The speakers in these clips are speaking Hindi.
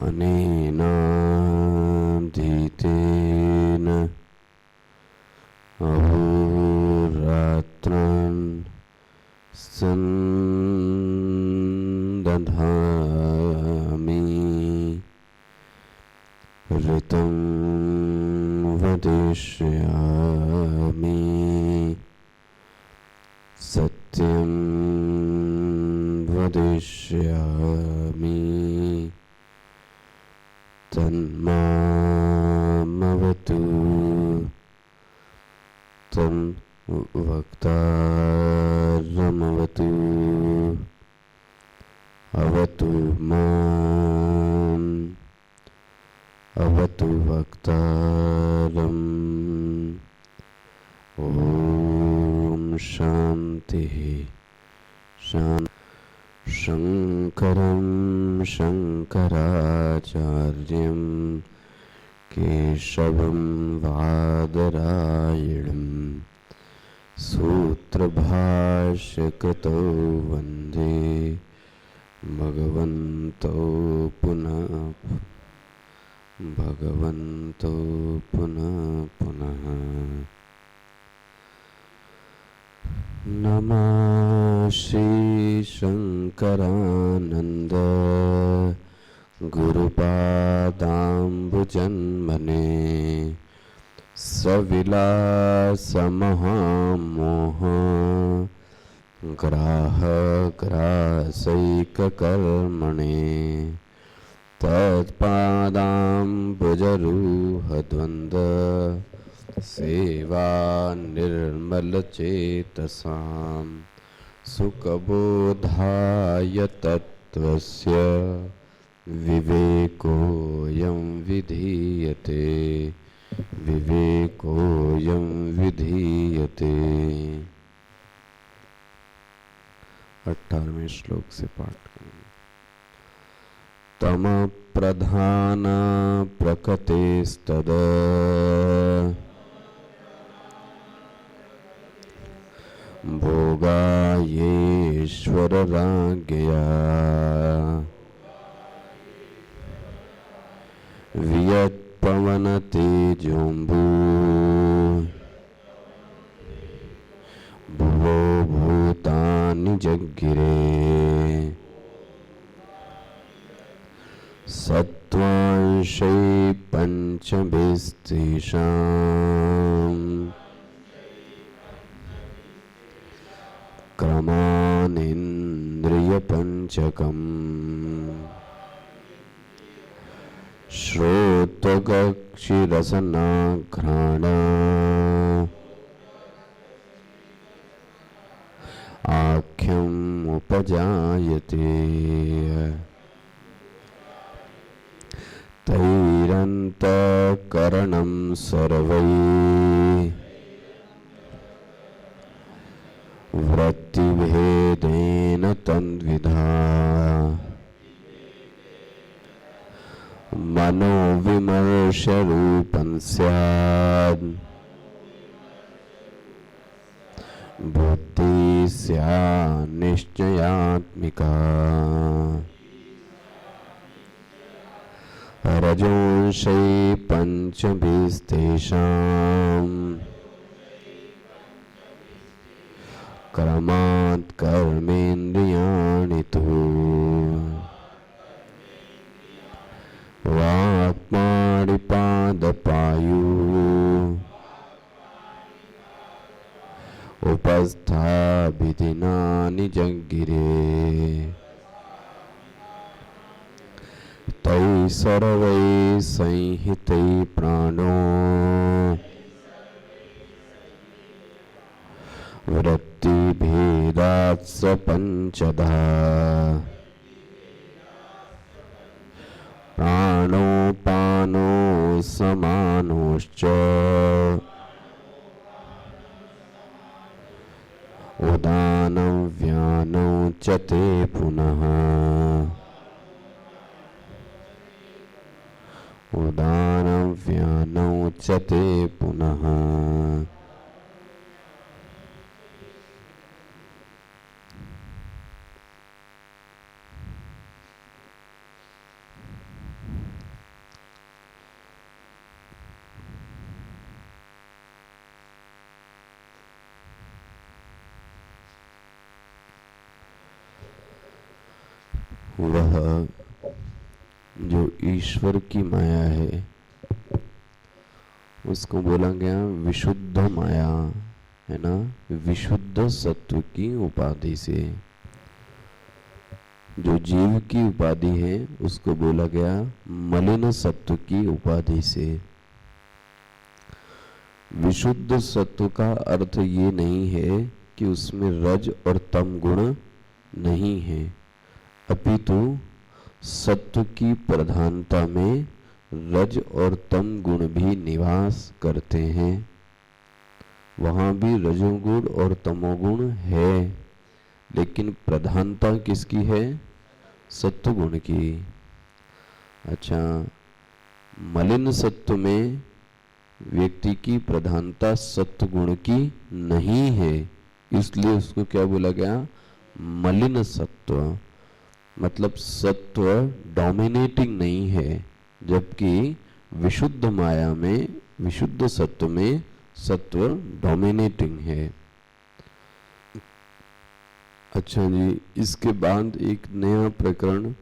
अनेनाधीतेन अहोरात्रान् सन्दधामि ऋतं वदिष्यामि सत्यं वदिष्यामि तन्मामवतु तं वक्तारमवतु अवतु माम् अवतु वक्तारम् ॐ शान्तिः शङ्करं शङ्कराचार्यं केशवं बादरायणं सूत्रभाष्यकृतौ वन्दे भगवन्तौ पुनः नमः श्री शंकरानंद गुरुपादाम्बुजन्मने सविलास महामोह ग्राहग्रासैककर्मणे तत्पादाम्बुजरूहद्वन्द्व सेवा निर्मलचेतसां सुखबोधाय तत्त्वस्य विवेकोऽयं विधीयते। 18वें श्लोक से पाठ करेंगे। तम प्रधान प्रकृतिस्तद भोगायेश्वरराज्ञया वियत्पवनतेजोऽम्बु भुवो भूतानि जज्ञिरे सत्त्वांशै पञ्चभिस्तेषाम् क्रमानिन्द्रियपञ्चकम् श्रोत्रचक्षुरसनाघ्राण आख्यम् उपजायते तैरन्तःकरणं सर्वैः वृत्तिभेदेन तद्विधा मनोविमर्शरूपं स्यात् बुद्धिः स्यात् निश्चयात्मिका रजोंशै पञ्चभिस्तेषाम् क्रमात् कर्मेन्द्रियाणि तु वाक्पाणिपादपायु उपस्थाभिधिनानि जज्ञिरे तैः सर्वैः संहितैः प्राणो वृत्तिभेदात् स पञ्चधा प्राणोपानो समानोश्च उदानं व्यानौ च ते पुनः उदानं व्यानौ च ते पुनः। वह जो ईश्वर की माया है उसको बोला गया विशुद्ध माया, है ना, विशुद्ध सत्व की उपाधि से। जो जीव की उपाधि है उसको बोला गया मलिन सत्व की उपाधि से। विशुद्ध सत्व का अर्थ ये नहीं है कि उसमें रज और तम गुण नहीं है, अपितु सत्व की प्रधानता में रज और तम गुण भी निवास करते हैं। वहां भी रजोगुण और तमोगुण है, लेकिन प्रधानता किसकी है? सत्व गुण की। अच्छा, मलिन सत्व में व्यक्ति की प्रधानता सत्व गुण की नहीं है, इसलिए उसको क्या बोला गया? मलिन सत्व। मतलब सत्व डोमिनेटिंग नहीं है, जबकि विशुद्ध माया में, विशुद्ध सत्व में सत्व डोमिनेटिंग है। अच्छा जी, इसके बाद एक नया प्रकरण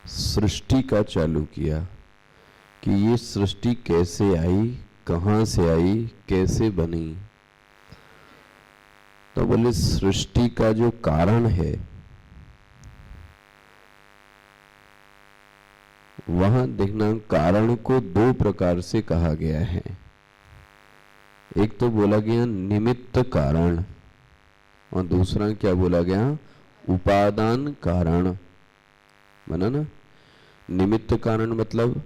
सृष्टि का चालू किया कि ये सृष्टि कैसे आई, कहां से आई, कैसे बनी। तो बोले सृष्टि का जो कारण है वहां देखना, कारण को दो प्रकार से कहा गया है। एक तो बोला गया निमित्त कारण, और दूसरा क्या बोला गया? उपादान कारण। बना ना? निमित्त कारण मतलब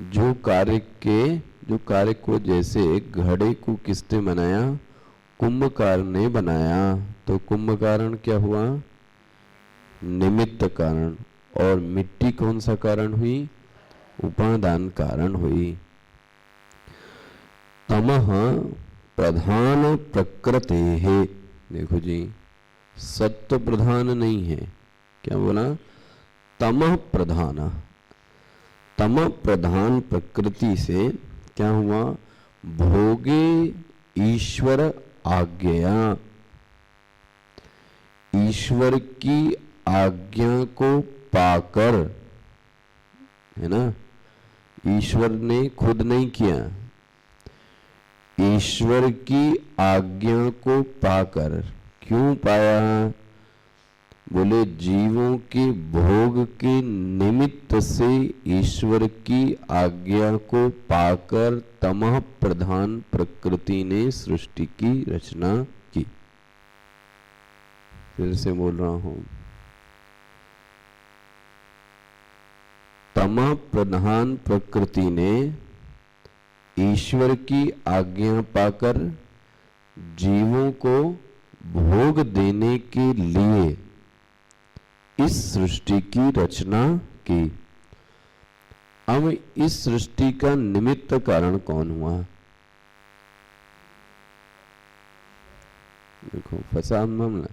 जो कार्य को, जैसे घड़े को किसने बनाया? कुंभकार ने बनाया, तो कुंभकारण क्या हुआ? निमित्त कारण। और मिट्टी कौन सा कारण हुई? उपादान कारण हुई। तमः प्रधान प्रकृति है। देखो जी, सत्व प्रधान नहीं है, क्या बोला? तमः प्रधान। तमः प्रधान प्रकृति से क्या हुआ? भोगे ईश्वर आज्ञा। ईश्वर की आज्ञा को पाकर, है ना, ईश्वर ने खुद नहीं किया, ईश्वर की आज्ञा को पाकर। क्यों पाया? बोले जीवों के भोग के निमित्त से ईश्वर की आज्ञा को पाकर तमः प्रधान प्रकृति ने सृष्टि की रचना की। फिर से बोल रहा हूं, तमः प्रधान प्रकृति ने ईश्वर की आज्ञा पाकर जीवों को भोग देने के लिए इस सृष्टि की रचना की। अब इस सृष्टि का निमित्त कारण कौन हुआ? देखो फंसा मामला।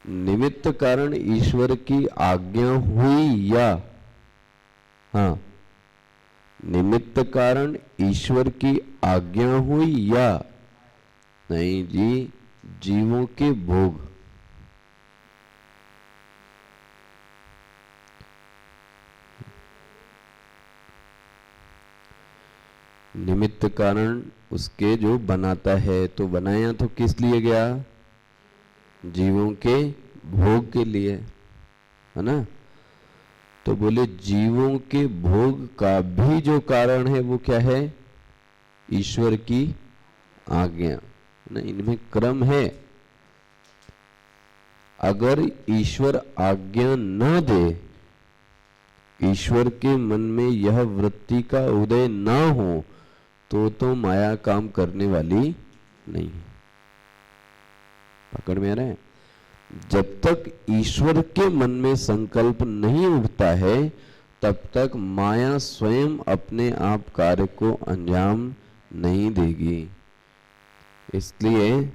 निमित्त कारण ईश्वर की आज्ञा हुई या? हाँ, निमित्त कारण ईश्वर की आज्ञा हुई या नहीं जी? जीवों के भोग। निमित्त कारण उसके जो बनाता है, तो बनाया तो किस लिए गया? जीवों के भोग के लिए, है ना। तो बोले जीवों के भोग का भी जो कारण है वो क्या है? ईश्वर की आज्ञा ना। इनमें क्रम है। अगर ईश्वर आज्ञा न दे, ईश्वर के मन में यह वृत्ति का उदय ना हो, तो माया काम करने वाली नहीं। पकड़ में आ रहा है? जब तक ईश्वर के मन में संकल्प नहीं उठता है, तब तक माया स्वयं अपने आप कार्य को अंजाम नहीं देगी। इसलिए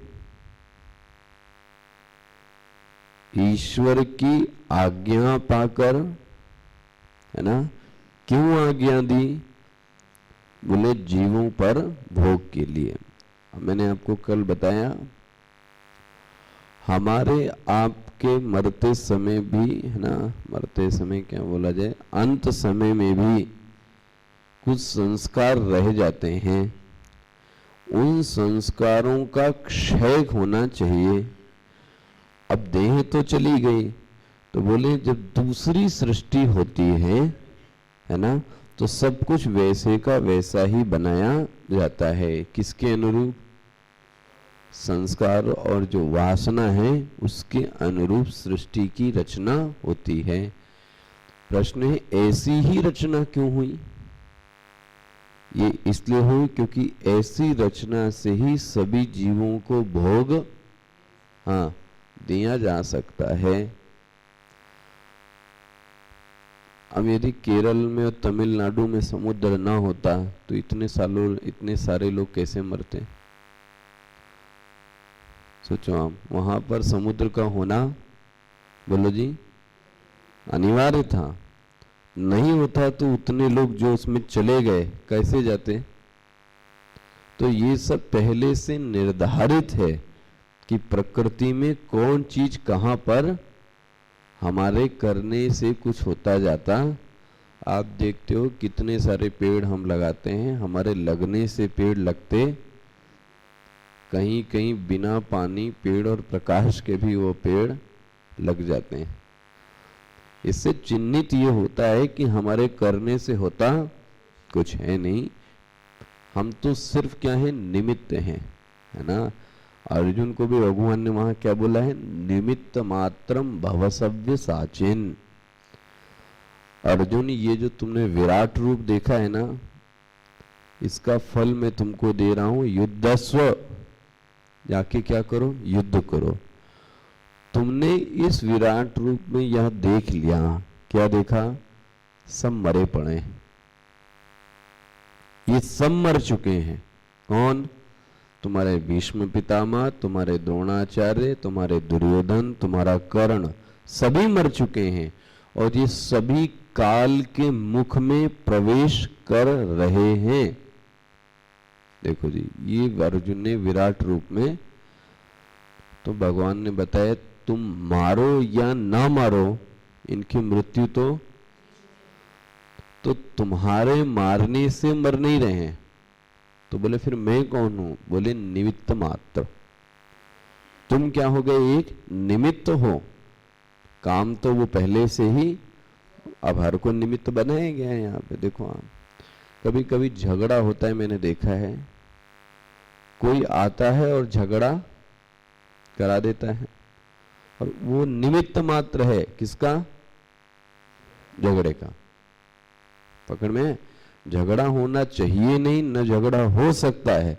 ईश्वर की आज्ञा पाकर, है ना, क्यों आज्ञा दी? बोले जीवों पर भोग के लिए। मैंने आपको कल बताया, हमारे आपके मरते समय भी है ना, मरते समय क्या बोला जाए, अंत समय में भी कुछ संस्कार रह जाते हैं। उन संस्कारों का क्षय होना चाहिए। अब देह तो चली गई, तो बोले जब दूसरी सृष्टि होती है ना, तो सब कुछ वैसे का वैसा ही बनाया जाता है। किसके अनुरूप? संस्कार और जो वासना है उसके अनुरूप सृष्टि की रचना होती है। प्रश्न है, ऐसी ही रचना क्यों हुई? ये इसलिए हुई क्योंकि ऐसी रचना से ही सभी जीवों को भोग दिया जा सकता है। अब यदि केरल में और तमिलनाडु में समुद्र ना होता तो इतने सारे लोग कैसे मरते? सोचो आप, वहां पर समुद्र का होना, बोलो जी, अनिवार्य था। नहीं होता तो उतने लोग जो उसमें चले गए कैसे जाते? तो ये सब पहले से निर्धारित है कि प्रकृति में कौन चीज कहां पर हमारे करने से कुछ होता जाता। आप देखते हो कितने सारे पेड़ हम लगाते हैं, हमारे लगने से पेड़ लगते, कहीं कहीं बिना पानी, पेड़ और प्रकाश के भी वो पेड़ लग जाते हैं। इससे चिन्हित ये होता है कि हमारे करने से होता कुछ है नहीं, हम तो सिर्फ क्या है, निमित्त हैं, है ना। अर्जुन को भी भगवान ने वहां क्या बोला है? निमित्त मात्रम भवसव्य साचिन। अर्जुन, ये जो तुमने विराट रूप देखा है ना, इसका फल मैं तुमको दे रहा हूं, युद्धस्व, जाके क्या करो, युद्ध करो। तुमने इस विराट रूप में यह देख लिया, क्या देखा? सब मरे पड़े हैं, ये सब मर चुके हैं। कौन? तुम्हारे भीष्म पितामह, तुम्हारे द्रोणाचार्य, तुम्हारे दुर्योधन, तुम्हारा कर्ण, सभी मर चुके हैं और ये सभी काल के मुख में प्रवेश कर रहे हैं। देखो जी, ये अर्जुन ने विराट रूप में, तो भगवान ने बताया तुम मारो या ना मारो, इनकी मृत्यु तो तुम्हारे मारने से मर नहीं रहे हैं। तो बोले फिर मैं कौन हूं? बोले निमित्त मात्र। तुम क्या हो गए? एक निमित्त हो। काम तो वो पहले से ही, अब हर को निमित्त बनाया गया है। यहाँ पे देखो आप, कभी कभी झगड़ा होता है, मैंने देखा है, कोई आता है और झगड़ा करा देता है, और वो निमित्त मात्र है। किसका? झगड़े का। पकड़ में, झगड़ा होना चाहिए नहीं, न झगड़ा हो सकता है,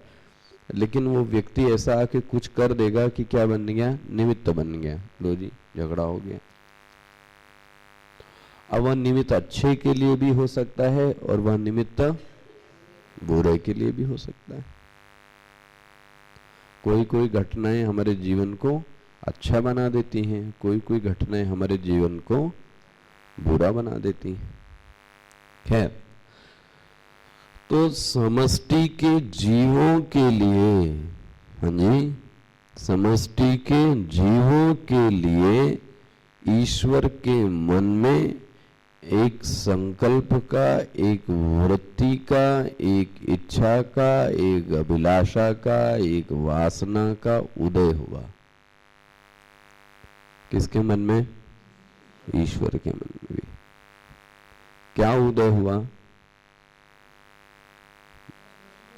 लेकिन वो व्यक्ति ऐसा आके कुछ कर देगा कि क्या बन गया? निमित्त बन गया। लो जी, झगड़ा हो गया। अब वह निमित्त अच्छे के लिए भी हो सकता है और वह निमित्त बुरे के लिए भी हो सकता है। कोई कोई घटनाएं हमारे जीवन को अच्छा बना देती हैं, कोई कोई घटनाएं हमारे जीवन को बुरा बना देती हैं। खैर, तो समष्टि के जीवों के लिए, हाँ जी, समष्टि के जीवों के लिए ईश्वर के मन में एक संकल्प का, एक वृत्ति का, एक इच्छा का, एक अभिलाषा का, एक वासना का उदय हुआ। किसके मन में? ईश्वर के मन में भी। क्या उदय हुआ?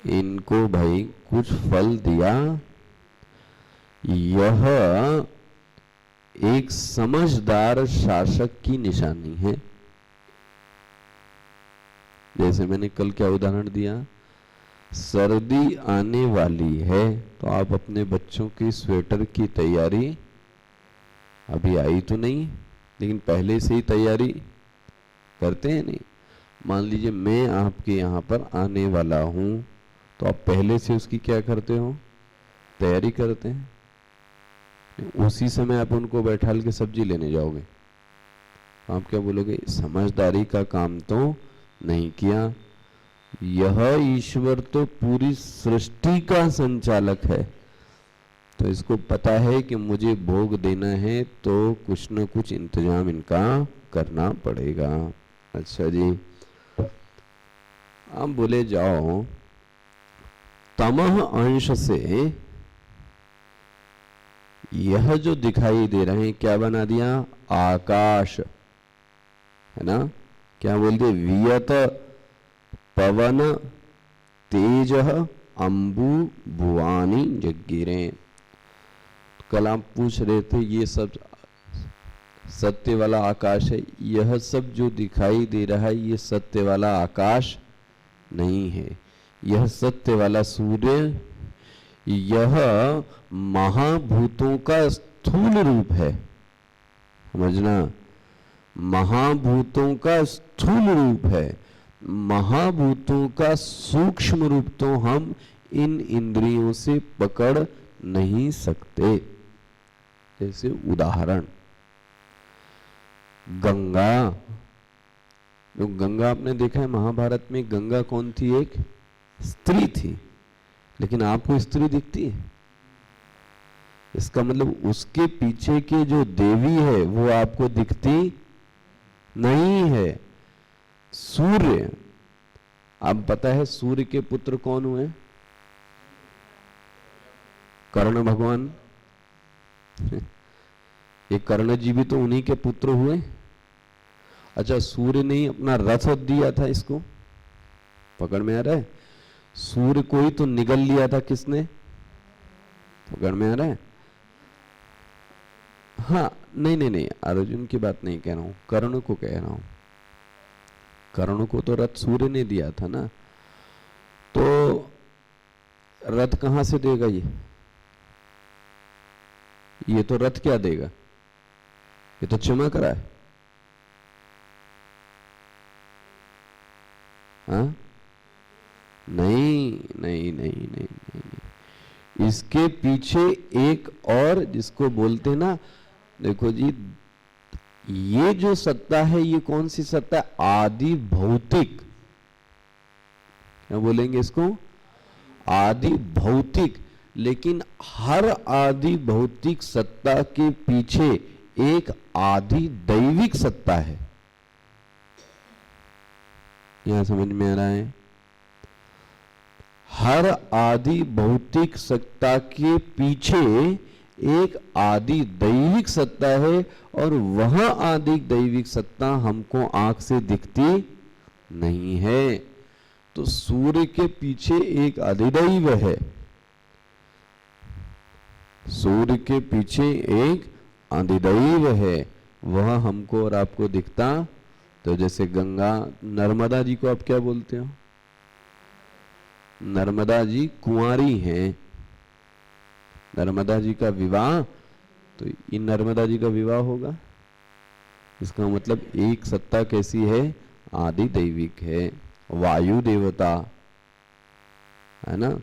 इनको भाई कुछ फल दिया। यह एक समझदार शासक की निशानी है। जैसे मैंने कल क्या उदाहरण दिया, सर्दी आने वाली है तो आप अपने बच्चों की स्वेटर की तैयारी, अभी आई तो नहीं लेकिन पहले से ही तैयारी करते हैं नहीं। मान लीजिए मैं आपके यहाँ पर आने वाला हूँ, तो आप पहले से उसकी क्या करते हो? तैयारी करते हैं। उसी समय आप उनको बैठाल के सब्जी लेने जाओगे, आप क्या बोलोगे? समझदारी का काम तो नहीं किया। यह ईश्वर तो पूरी सृष्टि का संचालक है, तो इसको पता है कि मुझे भोग देना है तो कुछ न कुछ इंतजाम इनका करना पड़ेगा। अच्छा जी, आप बोले जाओ तमह अंश से यह जो दिखाई दे रहे हैं क्या बना दिया? आकाश, है ना? क्या बोल दिए? वियत पवन तेज अंबु भुवानी जग्गिरे। कल आप पूछ रहे थे ये सब सत्य वाला आकाश है, यह सब जो दिखाई दे रहा है ये सत्य वाला आकाश नहीं है, यह सत्य वाला सूर्य, यह महाभूतों का स्थूल रूप है। समझना, महाभूतों का स्थूल रूप है, महाभूतों का सूक्ष्म रूप तो हम इन इंद्रियों से पकड़ नहीं सकते। जैसे उदाहरण गंगा, जो गंगा आपने देखा है महाभारत में, गंगा कौन थी? एक स्त्री थी, लेकिन आपको स्त्री दिखती है? इसका मतलब उसके पीछे के जो देवी है वो आपको दिखती नहीं है। सूर्य, अब पता है सूर्य के पुत्र कौन हुए? कर्ण भगवान। ये कर्ण जी भी तो उन्हीं के पुत्र हुए। अच्छा, सूर्य ने ही अपना रथ दिया था इसको, पकड़ में आ रहा है? सूर्य को ही तो निगल लिया था किसने? पकड़ में आ रहा है? हाँ, नहीं नहीं नहीं, अर्जुन की बात नहीं कह रहा हूं, कर्ण को कह रहा हूं। कर्ण को तो रथ सूर्य ने दिया था ना, तो रथ कहां से देगा ये तो रथ क्या देगा? ये तो चमक रहा है। हाँ? नहीं नहीं नहीं नहीं नहीं, नहीं। इसके पीछे एक और जिसको बोलते ना, देखो जी, ये जो सत्ता है ये कौन सी सत्ता? आदि भौतिक। क्या बोलेंगे इसको? आदि भौतिक। लेकिन हर आदि भौतिक सत्ता के पीछे एक आदि दैविक सत्ता है। यहां समझ में आ रहा है? हर आदि भौतिक सत्ता के पीछे एक आदि दैविक सत्ता है, और वह आदि दैविक सत्ता हमको आंख से दिखती नहीं है। तो सूर्य के पीछे एक अधिदैव है, सूर्य के पीछे एक अधिदैव है, वह हमको और आपको दिखता। तो जैसे गंगा, नर्मदा जी को आप क्या बोलते हो? नर्मदा जी कुंवारी हैं, नर्मदा जी का विवाह, तो इन नर्मदा जी का विवाह होगा। इसका मतलब एक सत्ता कैसी है? आदि दैविक है, वायु देवता, है ना?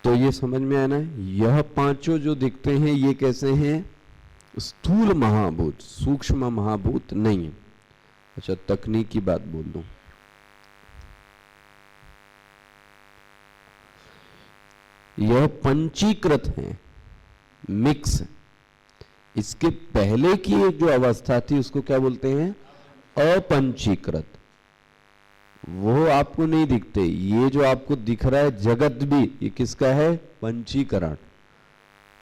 तो ये समझ में आना है, यह पांचों जो दिखते हैं ये कैसे हैं? स्थूल महाभूत, सूक्ष्म महाभूत नहीं। अच्छा, तकनीक की बात बोल दूं, यह पंचीकृत है, मिक्स। इसके पहले की एक जो अवस्था थी उसको क्या बोलते हैं? अपंचीकृत। वो आपको नहीं दिखते। ये जो आपको दिख रहा है जगत भी, ये किसका है? पंचीकरण।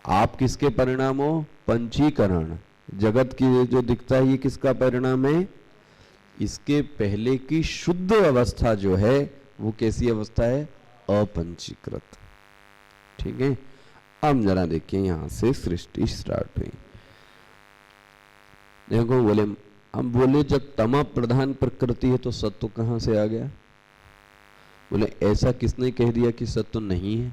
आप किसके परिणाम हो? पंचीकरण। जगत की जो दिखता है ये किसका परिणाम है? इसके पहले की शुद्ध अवस्था जो है वो कैसी अवस्था है? अपंचीकृत। ठीक है। अब जरा देखिए, यहां से सृष्टि स्टार्ट हुई। देखो, बोले हम बोले जब तमा प्रधान प्रकृति है तो सत्व कहां से आ गया? बोले ऐसा किसने कह दिया कि सत्व नहीं है?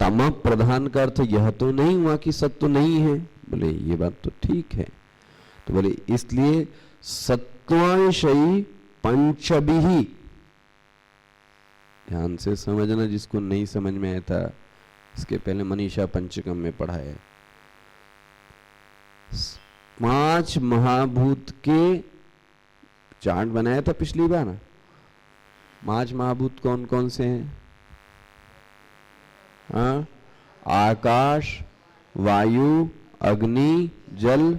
तमा प्रधान का अर्थ यह तो नहीं हुआ कि सत्व नहीं है। बोले ये बात तो ठीक है। तो बोले इसलिए सत्वांशयी पंचभिः, ध्यान से समझना, जिसको नहीं समझ में आया था इसके पहले मनीषा पंचकम में पढ़ा है। 5 महाभूत के चार्ट बनाया था पिछली बार ना। 5 महाभूत कौन कौन से हैं? हाँ, आकाश, वायु, अग्नि, जल,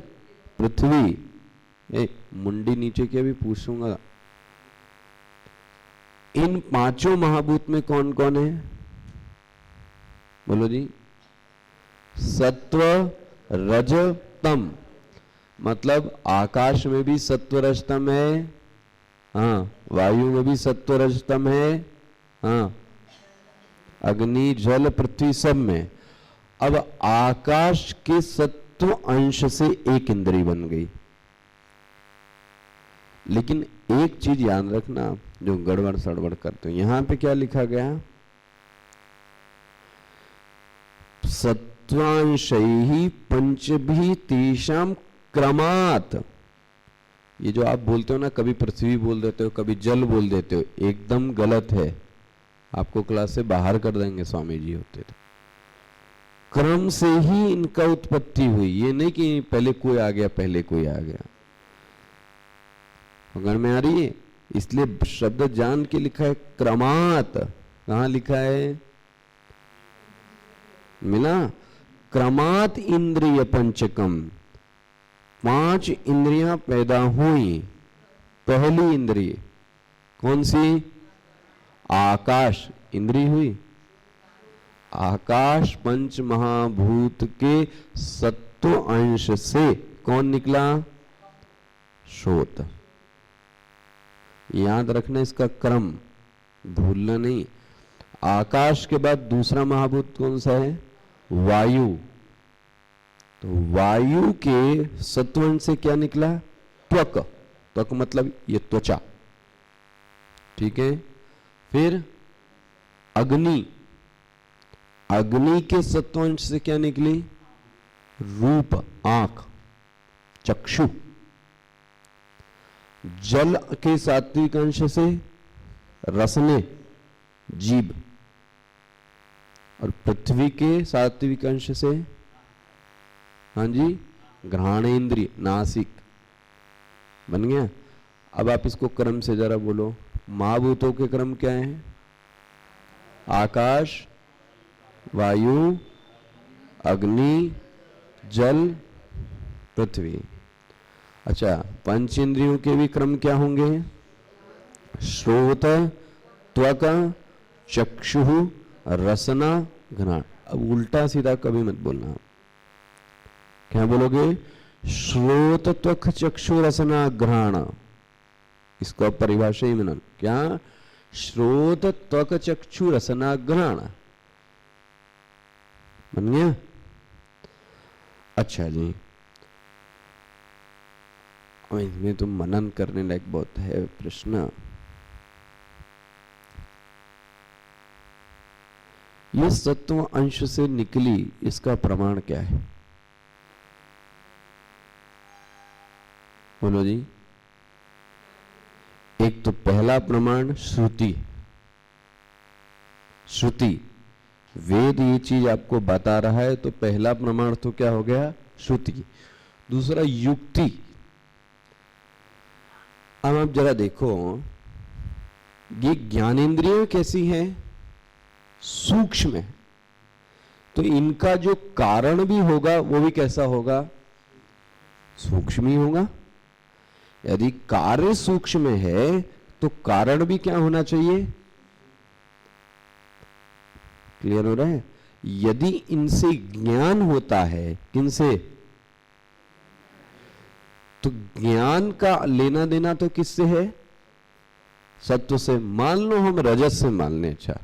पृथ्वी। मुंडी नीचे के भी पूछूंगा। इन पांचों महाभूत में कौन कौन है? बोलो जी। सत्व, रज, तम। मतलब आकाश में भी सत्व रज तम है, हाँ, वायु में भी सत्व रज तम है, हाँ, अग्नि, जल, पृथ्वी सब में। अब आकाश के सत्व अंश से एक इंद्री बन गई। लेकिन एक चीज याद रखना, जो गड़बड़ सड़बड़ करते हो, यहां पे क्या लिखा गया? सत्वांशैहि पंचभी तेषां क्रमात्। ये जो आप बोलते हो ना, कभी पृथ्वी बोल देते हो, कभी जल बोल देते हो, एकदम गलत है। आपको क्लास से बाहर कर देंगे स्वामी जी होते तो। क्रम से ही इनका उत्पत्ति हुई, ये नहीं कि पहले कोई आ गया पहले कोई आ गया। अगर में आ रही है, इसलिए शब्द जान के लिखा है क्रमात्। कहां लिखा है? मिला? क्रमात् इंद्रिय पंचकम। 5 इंद्रियां पैदा हुई। पहली इंद्रिय कौन सी? आकाश इंद्रिय हुई। आकाश पंच महाभूत के सत्व अंश से कौन निकला? श्रोत। याद रखना इसका क्रम, भूलना नहीं। आकाश के बाद दूसरा महाभूत कौन सा है? वायु। तो वायु के सत्वंश से क्या निकला? त्वक। त्वक मतलब ये त्वचा, ठीक है। फिर अग्नि। अग्नि के सत्वंश से क्या निकली? रूप, आंख, चक्षु। जल के सात्विक अंश से रसने, जीभ। और पृथ्वी के सात्विक अंश से, हाँ जी, घ्राणेन्द्रिय, नासिक। बन गया? अब आप इसको क्रम से जरा बोलो। महाभूतों के क्रम क्या है? आकाश, वायु, अग्नि, जल, पृथ्वी। अच्छा, पंच इंद्रियों के भी क्रम क्या होंगे? श्रोत, त्वक, चक्षु, रसना, घ्राण। अब उल्टा सीधा कभी मत बोलना। क्या बोलोगे? श्रोत, त्वक, चक्षु, रसना, घ्राण। इसको अब परिभाषा ही मिलन। क्या? श्रोत, त्वक, चक्षु, रसना, घ्राण। बन गया? अच्छा जी, इसमें तो मनन करने लायक बहुत है प्रश्न। ये सत्व अंश से निकली, इसका प्रमाण क्या है? बोलो जी। एक तो पहला प्रमाण श्रुति। श्रुति, वेद ये चीज आपको बता रहा है, तो पहला प्रमाण तो क्या हो गया? श्रुति। दूसरा युक्ति। अब आप जरा देखो, ये ज्ञानेंद्रियां कैसी हैं? सूक्ष्म है। तो इनका जो कारण भी होगा वो भी कैसा होगा? सूक्ष्म ही होगा। यदि कार्य सूक्ष्म है तो कारण भी क्या होना चाहिए? क्लियर हो रहा है? यदि इनसे ज्ञान होता है, किनसे? तो ज्ञान का लेना देना तो किससे है? सत्व से। मान लो हम रजस से मान लें। अच्छा,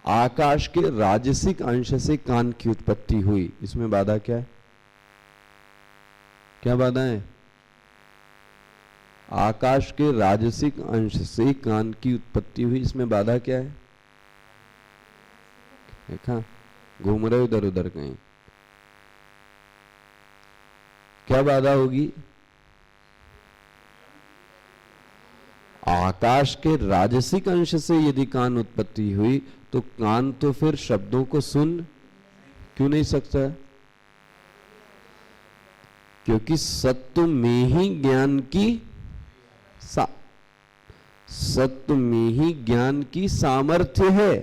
आकाश के राजसिक अंश से कान की उत्पत्ति हुई, इसमें बाधा क्या है? क्या बाधा है? आकाश के राजसिक अंश से कान की उत्पत्ति हुई, इसमें बाधा क्या है? देखा, घूम रहे उधर उधर कहीं। क्या बाधा होगी? आकाश के राजसिक अंश से यदि कान उत्पत्ति हुई, तो कान तो फिर शब्दों को सुन क्यों नहीं सकता? क्योंकि सत्व में ही ज्ञान की सत्व में ही ज्ञान की सामर्थ्य है।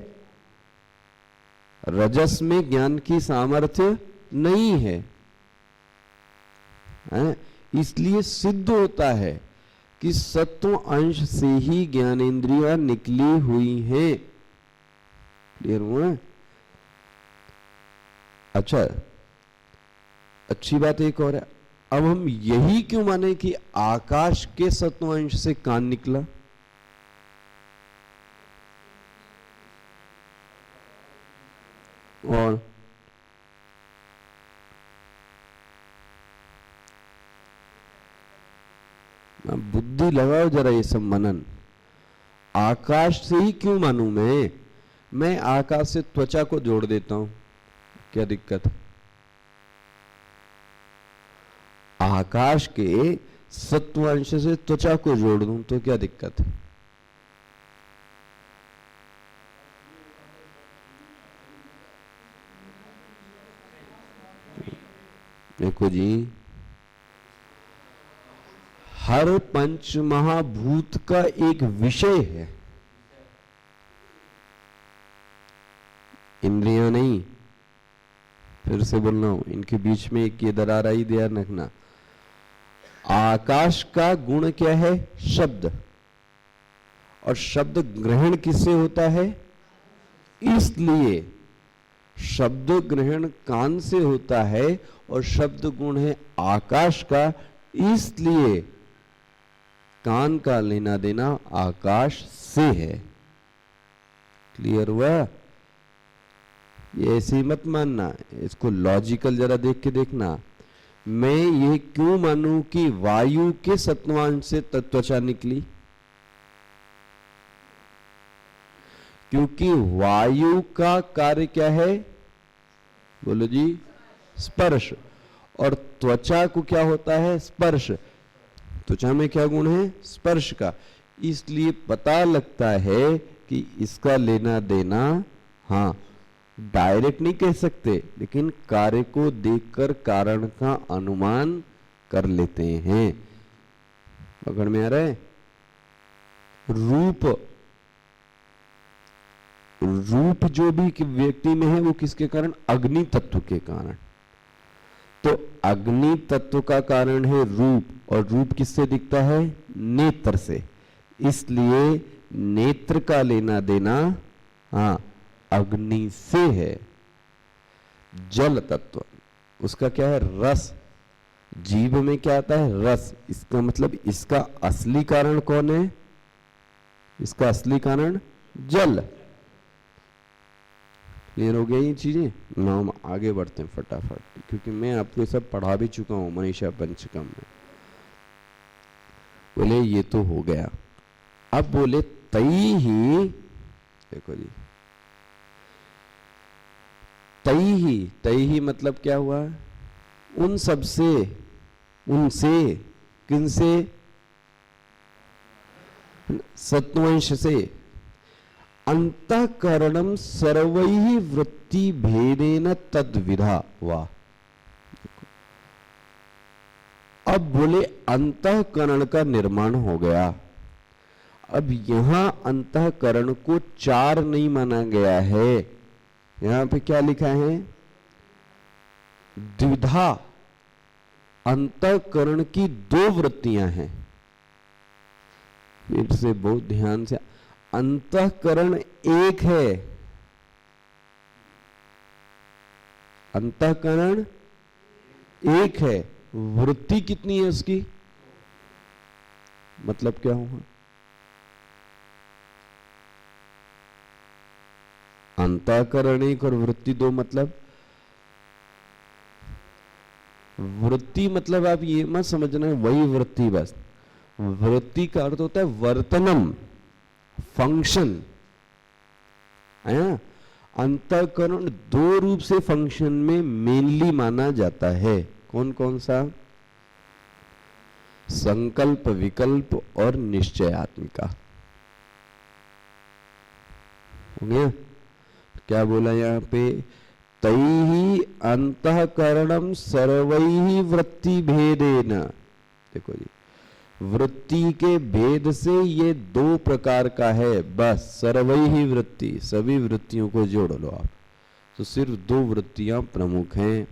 रजस में ज्ञान की सामर्थ्य नहीं है, इसलिए सिद्ध होता है कि सत्व अंश से ही ज्ञानेंद्रियां निकली हुई हैं। क्लियर हुआ? अच्छा, अच्छी बात एक और है, अब हम यही क्यों माने कि आकाश के सत्व अंश से कान निकला? और बुद्धि लगाओ जरा, ये सब मनन। आकाश से ही क्यों मानूं मैं आकाश से त्वचा को जोड़ देता हूं, क्या दिक्कत है? आकाश के सत्व अंश से त्वचा को जोड़ दूं तो क्या दिक्कत है? देखो जी, हर पंच महाभूत का एक विषय है, इंद्रियां नहीं। फिर से बोल रहा हूं, इनके बीच में एक ये दरार आई, ध्यान रखना। आकाश का गुण क्या है? शब्द। और शब्द ग्रहण किससे होता है? इसलिए शब्द ग्रहण कान से होता है, और शब्द गुण है आकाश का, इसलिए कान का लेना देना आकाश से है। क्लियर हुआ? ये ऐसे मत मानना, इसको लॉजिकल जरा देख के देखना। मैं ये क्यों मानूं कि वायु के सत्वांश से त्वचा निकली? क्योंकि वायु का कार्य क्या है? बोलो जी, स्पर्श। और त्वचा को क्या होता है? स्पर्श। त्वचा में क्या गुण है? स्पर्श का। इसलिए पता लगता है कि इसका लेना देना, हाँ, डायरेक्ट नहीं कह सकते, लेकिन कार्य को देखकर कारण का अनुमान कर लेते हैं। पकड़ में आ रहा है? रूप जो भी व्यक्ति में है वो किसके कारण? अग्नि तत्व के कारण। तो अग्नि तत्व का कारण है रूप, और रूप किससे दिखता है? नेत्र से। इसलिए नेत्र का लेना देना, हाँ, अग्नि से है। जल तत्व, उसका क्या है? रस। जीभ में क्या आता है? रस। इसका मतलब इसका असली कारण कौन है? इसका असली कारण जल। क्लियर हो गया ये चीजें? ना हम आगे बढ़ते हैं फटाफट, क्योंकि मैं आपको ये सब पढ़ा भी चुका हूं मनीषा पंचकम में। बोले ये तो हो गया। अब बोले तई ही, देखो जी, तई ही मतलब क्या हुआ? उन सब से, उनसे, किनसे? सत्वंश से। अंतःकरणम सर्वैः वृत्ति भेदेन तद्विधा। वाह! अब बोले अंतःकरण का निर्माण हो गया। अब यहां अंतःकरण को चार नहीं माना गया है, यहां पे क्या लिखा है? द्विधा। अंतःकरण की दो वृत्तियां हैं। फिर से बहुत ध्यान से, अंतःकरण एक है, अंतःकरण एक है, वृत्ति कितनी है उसकी? मतलब क्या हुआ? अंतःकरण एक और वृत्ति दो, मतलब वृत्ति मतलब आप ये मत समझना वही वृत्ति, बस। वृत्ति का अर्थ होता है वर्तनम, फंक्शन। अंतःकरण दो रूप से फंक्शन में मेनली माना जाता है। कौन कौन सा? संकल्प, विकल्प और निश्चयात्मिका। हो गया? क्या बोला यहां पे? तैहि अंतःकरणम सर्वैहि वृत्ति भेदेन। देखो जी, वृत्ति के भेद से ये दो प्रकार का है, बस। सर्वैहि वृत्ति, सभी वृत्तियों को जोड़ लो आप। तो सिर्फ 2 वृत्तियां प्रमुख हैं।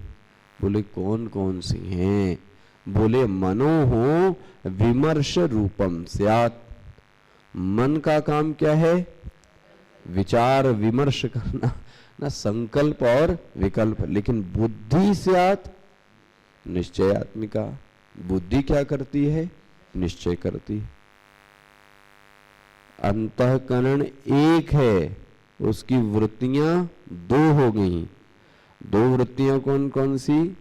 बोले कौन कौन सी हैं? बोले मनोहो विमर्श रूपम स्यात्। मन का काम क्या है? विचार विमर्श करना ना, संकल्प और विकल्प। लेकिन बुद्धि स्यात् निश्चयात्मिका। बुद्धि क्या करती है? निश्चय करती। अंतःकरण एक है, उसकी वृत्तियां 2 हो गई। 2 वृत्तियां कौन कौन सी?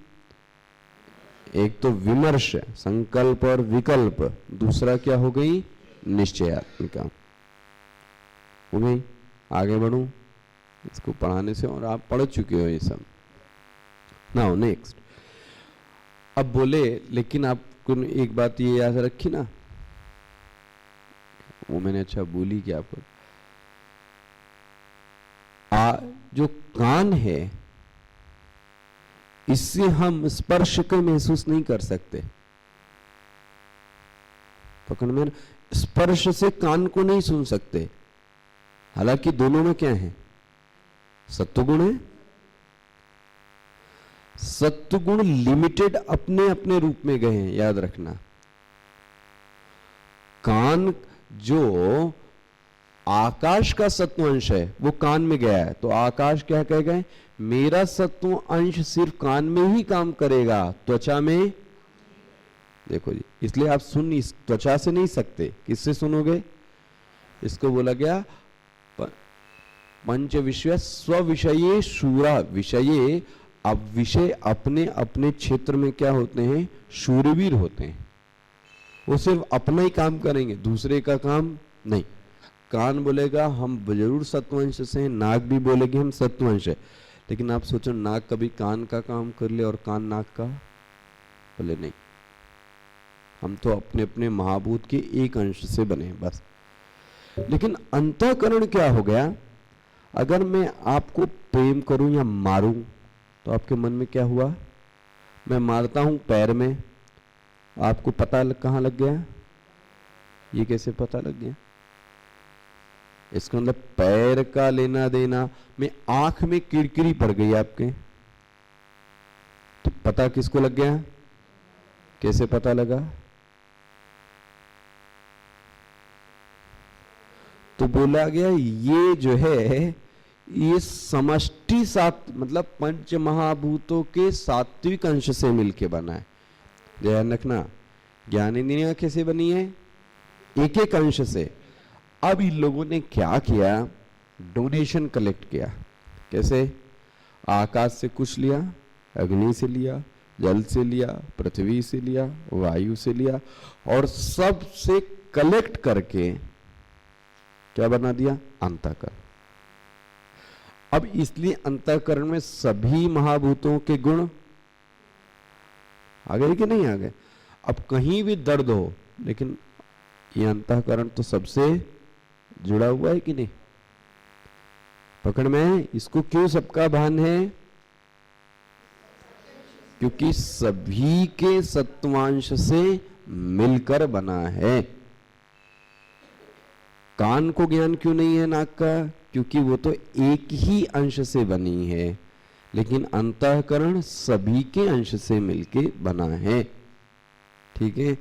एक तो विमर्श, संकल्प और विकल्प। दूसरा क्या हो गई? निश्चयात्मिका हो गई। आगे बढ़ूं इसको पढ़ाने से, और आप पढ़ चुके हो ये सब। Now next. अब बोले लेकिन आपको एक बात ये याद रखी ना, वो मैंने अच्छा बोली कि आपको जो कान है इससे हम स्पर्श को महसूस नहीं कर सकते। पकड़ में, स्पर्श से कान को नहीं सुन सकते। हालांकि दोनों में क्या है? सत्वगुण है। सत्वगुण लिमिटेड अपने अपने रूप में गए हैं, याद रखना। कान जो आकाश का सत्व अंश है वो कान में गया है, तो आकाश क्या कह गए? मेरा सत्व अंश सिर्फ कान में ही काम करेगा, त्वचा में। देखो जी, इसलिए आप सुन त्वचा से नहीं सकते। किससे सुनोगे? इसको बोला गया पंच विषय स्व-विषये शूरा। विषये, अब विषय अपने अपने क्षेत्र में क्या होते हैं? शूरवीर होते हैं। वो सिर्फ अपना ही काम करेंगे, दूसरे का काम नहीं। कान बोलेगा हम जरूर सत्वंश से हैं, नाक भी बोलेगी हम सत्वंश है। लेकिन आप सोचो नाक कभी कान का काम कर ले और कान नाक का? बोले नहीं, हम तो अपने अपने महाभूत के एक अंश से बने बस। लेकिन अंतःकरण क्या हो गया? अगर मैं आपको प्रेम करूं या मारूं तो आपके मन में क्या हुआ? मैं मारता हूं पैर में, आपको पता कहां लग गया? ये कैसे पता लग गया? इसका मतलब पैर का लेना देना। में आंख में किरकिरी पड़ गई आपके, तो पता किसको लग गया? कैसे पता लगा? तो बोला गया ये जो है ये समष्टि मतलब पंच महाभूतों के सात्विक अंश से मिलके बना है। ध्यान रखना, ज्ञानेंद्रियां कैसे बनी है? एक एक अंश से। अब इन लोगों ने क्या किया? डोनेशन कलेक्ट किया। कैसे? आकाश से कुछ लिया, अग्नि से लिया, जल से लिया, पृथ्वी से लिया, वायु से लिया, और सब से कलेक्ट करके क्या बना दिया? अंतःकरण। अब इसलिए अंतःकरण में सभी महाभूतों के गुण आ गए कि नहीं आ गए? अब कहीं भी दर्द हो, लेकिन ये अंतःकरण तो सबसे जुड़ा हुआ है कि नहीं? पकड़ में, इसको क्यों सबका भान है? क्योंकि सभी के सत्वांश से मिलकर बना है। कान को ज्ञान क्यों नहीं है नाक का? क्योंकि वो तो एक ही अंश से बनी है, लेकिन अंतःकरण सभी के अंश से मिलके बना है। ठीक है,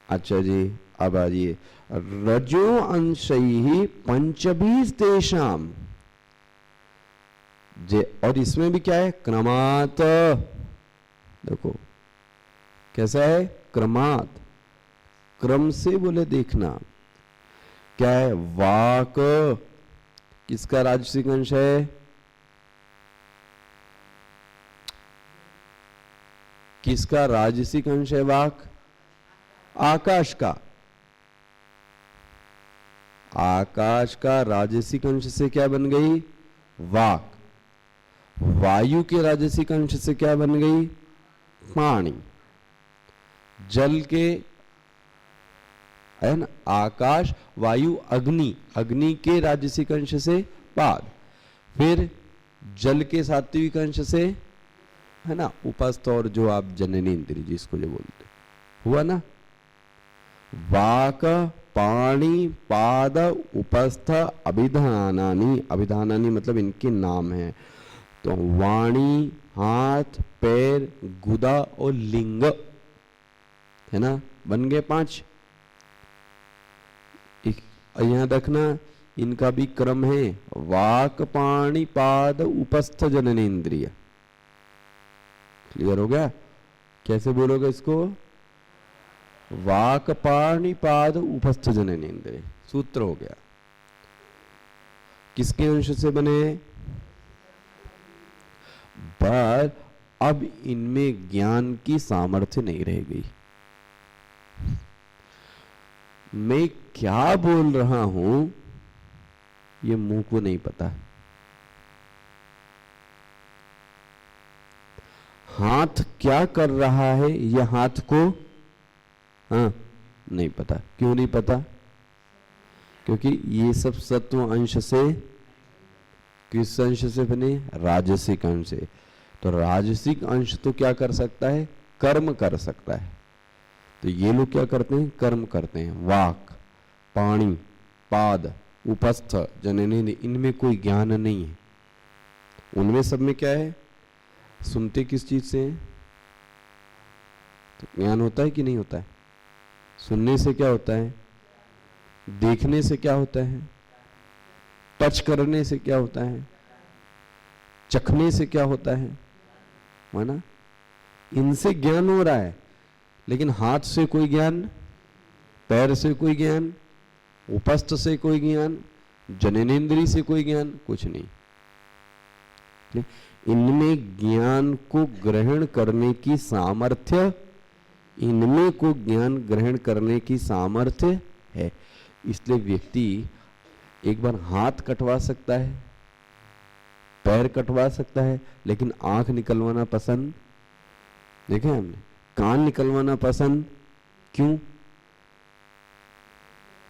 अच्छा जी, अब आइए रजो अंशैहि पंचभीज तेषाम। और इसमें भी क्या है? क्रमात्। देखो कैसा है? क्रमात्, क्रम से बोले देखना। क्या है? वाक किसका राजसिक अंश है? किसका राजसिक अंश है वाक? आकाश का। आकाश का राजसिक अंश से क्या बन गई? वाक। वायु के राजसिक अंश से क्या बन गई? पानी। जल के है ना आकाश, वायु, अग्नि। अग्नि के राजसिक अंश से पाद, फिर जल के सात्विक अंश से है ना उपस्थ, और जो आप जननी इंद्रिय जिसको जो बोलते हुआ ना, वाक, पाणी, पाद, उपस्थ, अभिधानानि। अभिधानानि मतलब इनके नाम हैं। तो वाणी, हाथ, पैर, गुदा और लिंग, है ना, बन गए 5। यहां देखना इनका भी क्रम है, वाक, पाणि, पाद, उपस्थ, जननेन्द्रिय। क्लियर हो गया? कैसे बोलोगे इसको? वाक, पाणि, पाद, उपस्थ, जननेन्द्रिय, सूत्र हो गया। किसके अंश से बने? पर अब इनमें ज्ञान की सामर्थ्य नहीं रह गई। मैं क्या बोल रहा हूं ये मुंह को नहीं पता, हाथ क्या कर रहा है ये हाथ को नहीं पता। क्यों नहीं पता? क्योंकि ये सब सत्व अंश से, किस अंश से बने? राजसिक अंश से। तो राजसिक अंश तो क्या कर सकता है? कर्म कर सकता है। तो ये लोग क्या करते हैं? कर्म करते हैं। वाक, पाणी, पाद, उपस्थ, जननेन्द्रिय, इनमें कोई ज्ञान नहीं है। उनमें सब में क्या है? सुनते किस चीज से? तो ज्ञान होता है कि नहीं होता है? सुनने से क्या होता है? देखने से क्या होता है? टच करने से क्या होता है? चखने से क्या होता है ना? इनसे ज्ञान हो रहा है, लेकिन हाथ से कोई ज्ञान, पैर से कोई ज्ञान, उपस्थ से कोई ज्ञान, जननेन्द्रिय से कोई ज्ञान, कुछ नहीं। इनमें ज्ञान को ग्रहण करने की सामर्थ्य, इनमें को ज्ञान ग्रहण करने की सामर्थ्य है। इसलिए व्यक्ति एक बार हाथ कटवा सकता है, पैर कटवा सकता है, लेकिन आंख निकलवाना पसंद, देखे हमने, कान निकलवाना पसंद क्यों?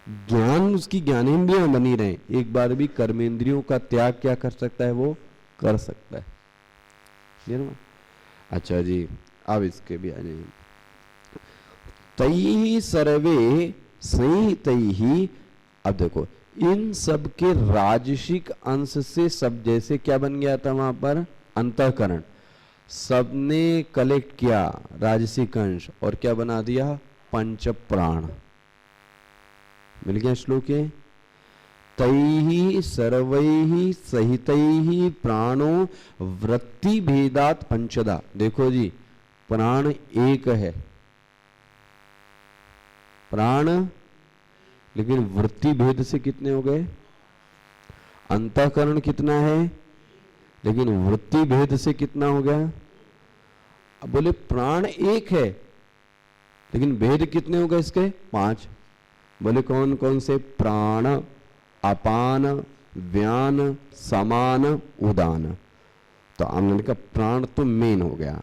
ज्ञान, उसकी ज्ञानेंद्रियां बनी रहे, एक बार भी कर्मेंद्रियों का त्याग क्या कर सकता है? वो कर सकता है। अच्छा जी, अब इसके भी आ जाइए। तई सर्वे संहितैहि, अब देखो इन सब के राजसिक अंश से सब, जैसे क्या बन गया था वहां पर? अंतःकरण। सबने कलेक्ट किया राजसिक अंश और क्या बना दिया? पंच प्राण। मिल गया श्लोक है? तैहि सर्वैहि सहितैहि प्राणो वृत्ति भेदात पंचदा। देखो जी, प्राण एक है, प्राण, लेकिन वृत्ति भेद से कितने हो गए? अंतःकरण कितना है, लेकिन वृत्ति भेद से कितना हो गया? अब बोले प्राण एक है, लेकिन भेद कितने हो गए इसके? 5। बोले कौन कौन से? प्राण, अपान, व्यान, समान, उदान। तो हमने कहा प्राण तो मेन हो गया।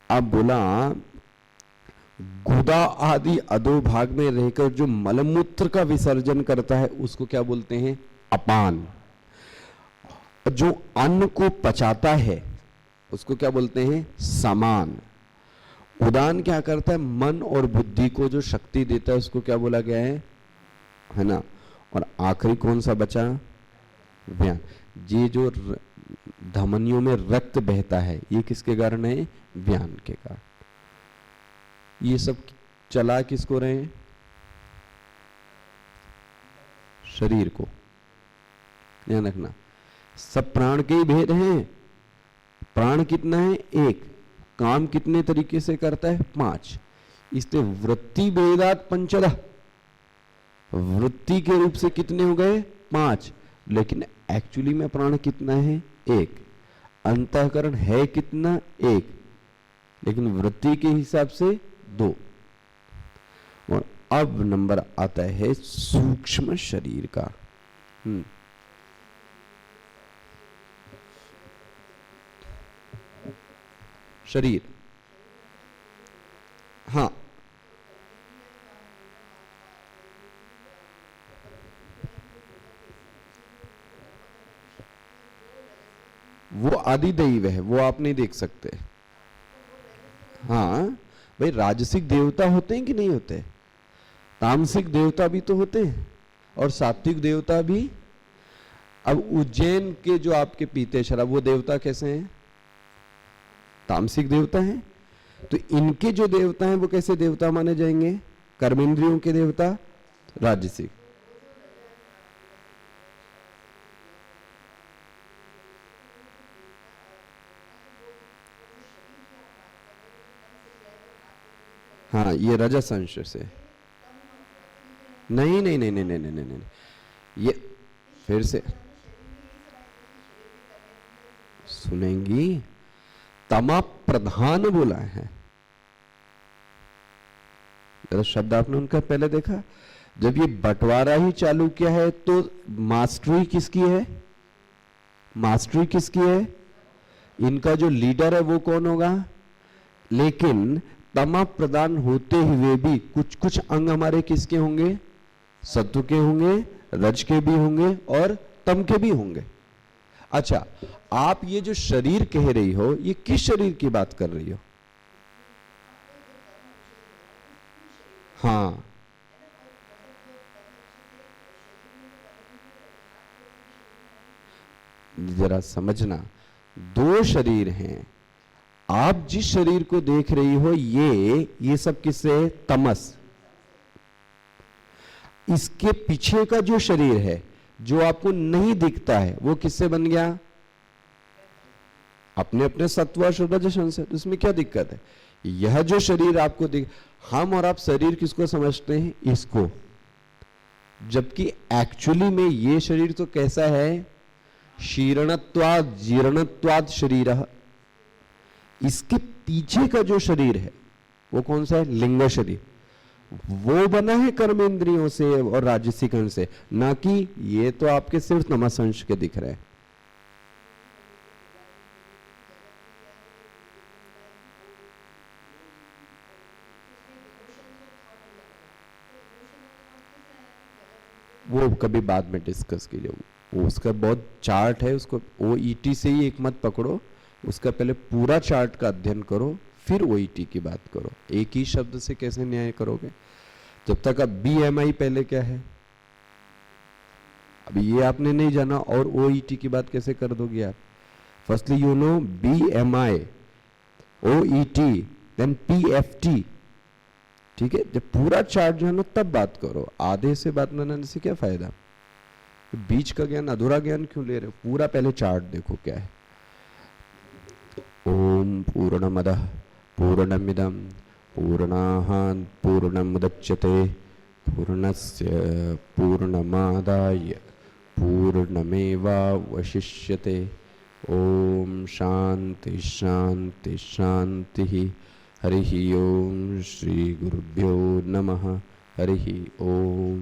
अब बोला गुदा आदि अधोभाग में रहकर जो मलमूत्र का विसर्जन करता है उसको क्या बोलते हैं? अपान। जो अन्न को पचाता है उसको क्या बोलते हैं? समान। उदान क्या करता है? मन और बुद्धि को जो शक्ति देता है उसको क्या बोला गया है ना? और आखिरी कौन सा बचा? व्यान। ये जो धमनियों में रक्त बहता है ये किसके कारण है? व्यान के कारण। ये सब चला किसको रहे हैं? शरीर को। ध्यान रखना, सब प्राण के ही भेद हैं। प्राण कितना है? एक। काम कितने तरीके से करता है? 5। इसलिए वृत्ति भेदात पंचदा, वृत्ति के रूप से कितने हो गए? 5। लेकिन एक्चुअली में प्राण कितना है? एक। अंतःकरण है कितना? एक। लेकिन वृत्ति के हिसाब से 2। और अब नंबर आता है सूक्ष्म शरीर का। शरीर, हाँ, वो आदिदैव है, वो आप नहीं देख सकते। हाँ भाई, राजसिक देवता होते हैं कि नहीं होते? तामसिक देवता भी तो होते हैं और सात्विक देवता भी। अब उज्जैन के जो आपके पीते शराब, वो देवता कैसे हैं? तामसिक देवता हैं। तो इनके जो देवता हैं वो कैसे देवता माने जाएंगे? कर्मेंद्रियों के देवता राजसिक। हाँ, ये रजस अंश से। नहीं नहीं नहीं नहीं नहीं नहीं नहीं, नहीं। ये फिर से सुनेंगी, तमा प्रधान बोला है। शब्द आपने उनका पहले देखा, जब ये बंटवारा ही चालू किया है तो मास्टरी किसकी है? मास्टरी किसकी है? इनका जो लीडर है वो कौन होगा? लेकिन तमा प्रदान होते हुए भी कुछ कुछ अंग हमारे किसके होंगे? सत्व के होंगे, रज के भी होंगे और तम के भी होंगे। अच्छा, आप ये जो शरीर कह रही हो, ये किस शरीर की बात कर रही हो? हाँ, जरा समझना, दो शरीर हैं। आप जिस शरीर को देख रही हो ये सब किससे? तमस। इसके पीछे का जो शरीर है जो आपको नहीं दिखता है वो किससे बन गया? अपने अपने सत्व और रजस से। इसमें क्या दिक्कत है? यह जो शरीर आपको दिख, हम और आप शरीर किसको समझते हैं? इसको। जबकि एक्चुअली में ये शरीर तो कैसा है? शीर्णत्वाद जीर्णत्वाद शरीर। इसके पीछे का जो शरीर है वो कौन सा है? लिंग शरीर। वो बना है कर्मेंद्रियों से और राजसिक अंश से, ना कि ये तो आपके सिर्फ तमस अंश के दिख रहे हैं। वो कभी बाद में डिस्कस कीजिए, वो उसका बहुत चार्ट है, उसको ओईटी से ही एक मत पकड़ो, उसका पहले पूरा चार्ट का अध्ययन करो, फिर ओईटी की बात करो। एक ही शब्द से कैसे न्याय करोगे? जब तक अब बीएमआई पहले क्या है, अभी ये आपने नहीं जाना और ओईटी की बात कैसे कर दोगे आप? Firstly you know BMI, OET, then PFT. ठीक है, जब पूरा चार्ट जो है ना तब बात करो, आधे से बात बनाने से क्या फायदा? बीच का ज्ञान, अधूरा ज्ञान क्यों ले रहे हो? पूरा पहले चार्ट देखो क्या है। ओम पूर्णमदः पूर्णमिदं पूर्णात् पूर्णमुदच्यते पूर्णस्य पूर्णमादाय पूर्णमेवावशिष्यते। ओम शांति शांति शांति। हरि ओम। श्री गुरुभ्यो नमः। हरि ओम।